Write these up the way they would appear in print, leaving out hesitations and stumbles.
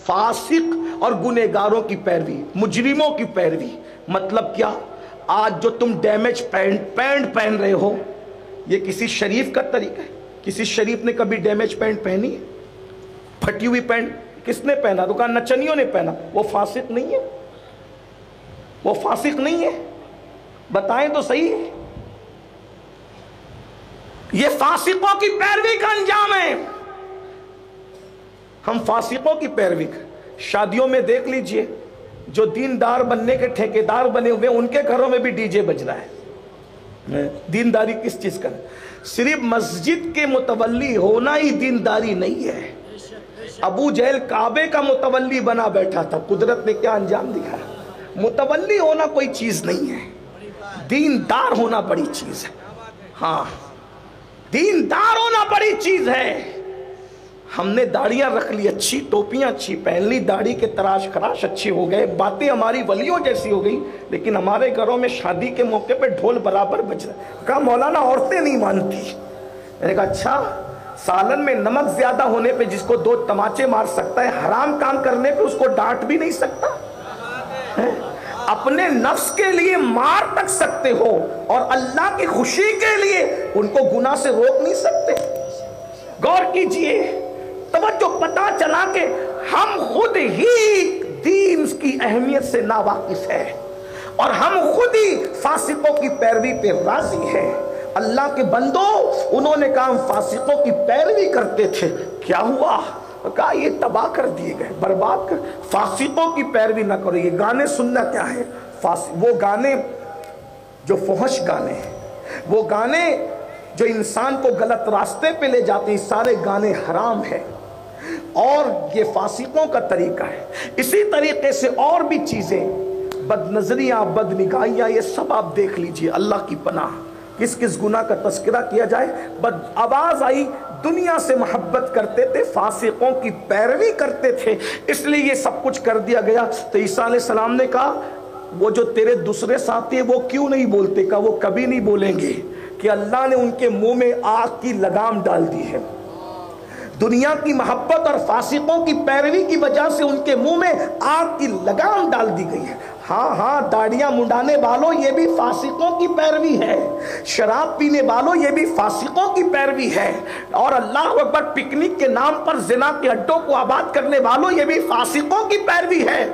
فاسق اور گنہگاروں کی پیروی، مجرموں کی پیروی۔ مطلب کیا؟ آج جو تم ڈیمیج پینٹ پہن رہے ہو، یہ کسی شریف کا طریقہ ہے؟ کسی شریف نے کبھی ڈیمیج پینٹ پہنی ہے؟ پھٹی ہوئی پینٹ کس نے پہنا؟ دکان نچنیوں نے پہنا۔ وہ فاسق نہیں ہے؟ وہ فاسق نہیں ہے؟ بتائیں تو صحیح۔ یہ فاسقوں کی پیروی کا انجام ہے۔ ہم فاسقوں کی پیروی کا، شادیوں میں دیکھ لیجئے، جو دیندار بننے کے ٹھیکیدار بنے ہوئے ان کے گھروں میں بھی ڈی جے بج رہا ہے۔ دینداری کس چیز کا؟ صرف مسجد کے متولی ہونا ہی دینداری نہیں ہے۔ ابو جہل کعبے کا متولی بنا بیٹھا تھا، قدرت نے کیا انجام دیا؟ متولی ہونا کوئی چیز نہیں ہے، دیندار ہونا بڑی چیز ہے۔ ہاں، دیندار ہونا بڑی چیز ہے۔ ہم نے داڑیاں رکھ لی اچھی، ٹوپیاں اچھی پہن لی، داڑھی کے تراش خراش اچھے ہو گئے، باتیں ہماری ولیوں جیسی ہو گئی، لیکن ہمارے گھروں میں شادی کے موقع پہ ڈھول برابر بج رہا ہے۔ کہا مولانا عورتیں نہیں مانتی۔ میں نے کہا اچھا، سالن میں نمک زیادہ ہونے پہ جس کو 2 تماچے مار سکتا ہے، حرام کام کرنے پہ اس کو ڈانٹ بھی نہیں سکتا؟ اپنے نفس کے لیے مار تک سکتے ہو اور اللہ کی خوشی کے لیے ان کو گناہ سے روک نہیں سکتے؟ غور کیجئے، توجہ، پتہ چلا کہ ہم خود ہی دین کی اہمیت سے ناواقف ہیں اور ہم خود ہی فاسقوں کی پیروی پہ راضی ہیں۔ اللہ کے بندوں، انہوں نے کہا ہم فاسقوں کی پیروی کرتے تھے، کیا ہوا؟ کہا یہ تباہ کر دیے گئے، برباد کر۔ فاسقوں کی پیروی نہ کرو۔ یہ گانے سننا کیا ہے؟ وہ گانے جو فحش گانے ہیں، وہ گانے جو انسان کو غلط راستے پہ لے جاتے ہیں، سارے گانے حرام ہیں اور یہ فاسقوں کا طریقہ ہے۔ اسی طریقے سے اور بھی چیزیں، بد نظریاں، بد نگاہیاں، یہ سب آپ دیکھ لیجئے۔ اللہ کی پناہ، کس کس گناہ کا تذکرہ کیا جائے؟ بد آواز آئی، دنیا سے محبت کرتے تھے، فاسقوں کی پیروی کرتے تھے، اس لیے یہ سب کچھ کر دیا گیا۔ تو عیسیٰ علیہ السلام نے کہا وہ جو تیرے دوسرے ساتھی ہیں وہ کیوں نہیں بولتے؟ کہا وہ کبھی نہیں بولیں گے کہ اللہ نے ان کے منہ میں آگ کی لگام ڈال دی ہے۔ دنیا کی محبت اور فاسقوں کی پیروی کی وجہ سے ان کے منہ میں آگ کی لگام ڈال دی گئی ہے۔ ہاں ہاں، داڑیاں منڈانے والوں یہ بھی فاسقوں کی پیروی ہے، شراب پینے والوں یہ بھی فاسقوں کی پیروی ہے، اور اللہ اکبر، پکنک کے نام پر زنا کے اڈوں کو آباد کرنے والوں یہ بھی فاسقوں کی پیروی ہے۔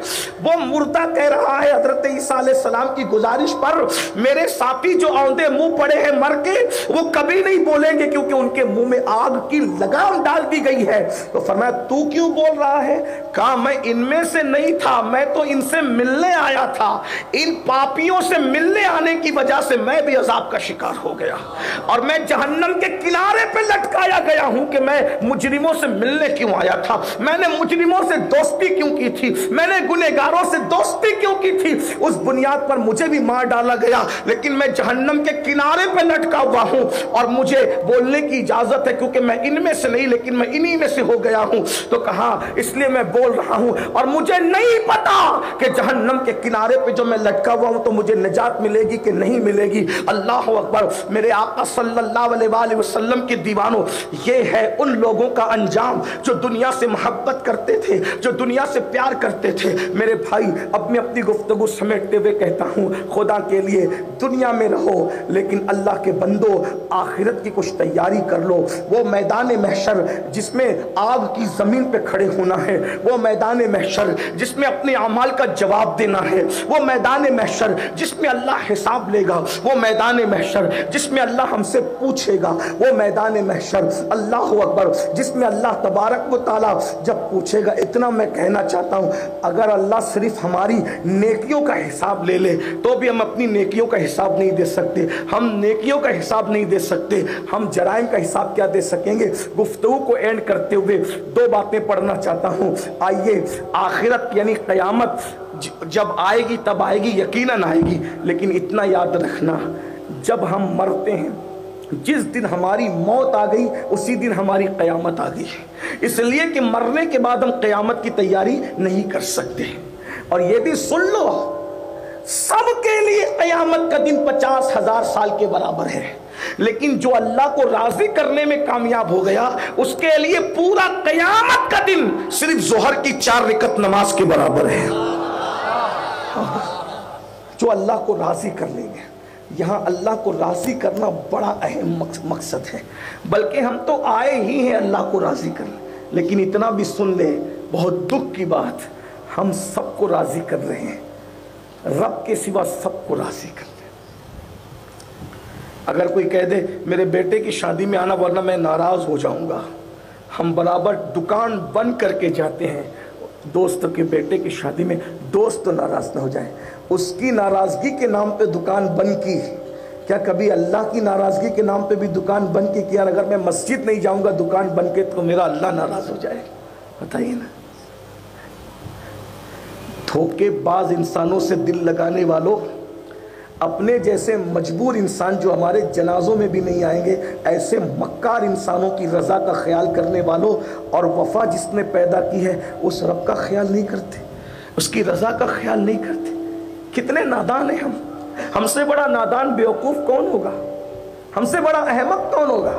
وہ مردہ کہہ رہا ہے حضرت عیسیٰ علیہ السلام کی گزارش پر، میرے ساتھی جو اوندے منہ پڑے ہیں مر کے، وہ کبھی نہیں بولیں گے کیونکہ ان کے منہ میں آگ کی لگام ڈال دی گئی ہے۔ تو فرمایا تو کیوں بول رہا ہے؟ کہا میں ان میں سے نہیں تھا، میں تو ان سے ملنے آیا تھا، ان پاپیوں سے ملنے آنے کی وجہ سے میں بھی عذاب کا شکار ہو گیا، اور میں جہنم کے کنارے پہ لٹکایا گیا ہوں کہ میں مجرموں سے ملنے کیوں آیا تھا، میں نے مجرموں سے دوستی کیوں کی تھی، میں نے گنہگاروں سے دوستی کیوں کی تھی، اس بنیاد پر مجھے بھی مار ڈالا گیا، لیکن میں جہنم کے کنارے پہ لٹکا ہوا ہوں اور مجھے بولنے کی اجازت ہے کیونکہ میں ان میں سے نہیں لیکن میں انہی میں سے ہو گیا ہوں۔ تو کہا اس لیے میں بول رہا ہوں، اور مجھے نہیں پتا کہ جہنم کے کنارے پہ جو میں لٹکا ہوا ہوں تو مجھے نجات ملے گی کہ نہیں ملے گی۔ اللہ اکبر، میرے آقا صلی اللہ علیہ وآلہ وسلم کے دیوانوں، یہ ہے ان لوگوں کا انجام جو دنیا سے محبت کرتے تھے، جو دنیا سے پیار کرتے تھے۔ میرے بھائی، اب میں اپنی گفتگو سمیٹتے ہوئے کہتا ہوں، خدا کے لیے دنیا میں رہو لیکن اللہ کے بندو آخرت کی کچھ تیاری کر لو۔ وہ میدان محشر جس میں آگ کی زمین پہ کھڑے ہونا ہے، وہ میدان محشر جس میں اپنے اعمال کا جواب دینا ہے، وہ میدان محشر جس میں اللہ حساب لے گا، وہ میدان محشر جس میں اللہ ہم سے پوچھے گا، وہ میدان محشر اللہ اکبر جس میں اللہ تبارک و تعالیٰ جب پوچھے گا۔ اتنا میں کہنا چاہتا ہوں، اگر اللہ صرف ہماری نیکیوں کا حساب لے لے تو بھی ہم اپنی نیکیوں کا حساب نہیں دے سکتے، ہم نیکیوں کا حساب نہیں دے سکتے، ہم جرائم کا حساب کیا دے سکیں گے؟ گفتگو کو اینڈ کرتے ہوئے 2 باتیں پڑھنا چاہتا ہوں۔ آئیے، آخرت یعنی قیامت جب آئے گی تب آئے گی، یقیناً آئے گی، لیکن اتنا یاد رکھنا، جب ہم مرتے ہیں، جس دن ہماری موت آ گئی اسی دن ہماری قیامت آ گئی ہے، اس لیے کہ مرنے کے بعد ہم قیامت کی تیاری نہیں کر سکتے۔ اور یہ بھی سن لو، سب کے لیے قیامت کا دن 50,000 سال کے برابر ہے، لیکن جو اللہ کو راضی کرنے میں کامیاب ہو گیا اس کے لیے پورا قیامت کا دن صرف ظہر کی 4 رکعت نماز کے برابر ہے. جو اللہ کو راضی کر لیں گے. یہاں اللہ کو راضی کرنا بڑا اہم مقصد ہے. بلکہ ہم تو آئے ہی ہیں اللہ کو راضی کرنے, لیکن اتنا بھی سن لے, بہت دکھ کی بات, ہم سب کو راضی کر رہے ہیں, رب کے سوا سب کو راضی کر رہے ہیں. اگر کوئی کہہ دے میرے بیٹے کی شادی میں آنا ورنہ میں ناراض ہو جاؤں گا, ہم برابر دکان بند کر کے جاتے ہیں دوست کے بیٹے کی شادی میں. دوست تو ناراض نہ ہو جائے, اس کی ناراضگی کے نام پہ دکان بند کی. کیا کبھی اللہ کی ناراضگی کے نام پہ بھی دکان بند کی؟ کیا اگر میں مسجد نہیں جاؤں گا دکان بند کے تو میرا اللہ ناراض ہو جائے؟ بتائیے نا. دھوکے باز انسانوں سے دل لگانے والوں, اپنے جیسے مجبور انسان جو ہمارے جنازوں میں بھی نہیں آئیں گے, ایسے مکار انسانوں کی رضا کا خیال کرنے والوں, اور وفا جس نے پیدا کی ہے اس رب کا خیال نہیں کرتے, اس کی رضا کا خیال نہیں کرتے. کتنے نادان ہیں ہم سے بڑا نادان بیوقوف کون ہوگا؟ ہم سے بڑا احمق کون ہوگا؟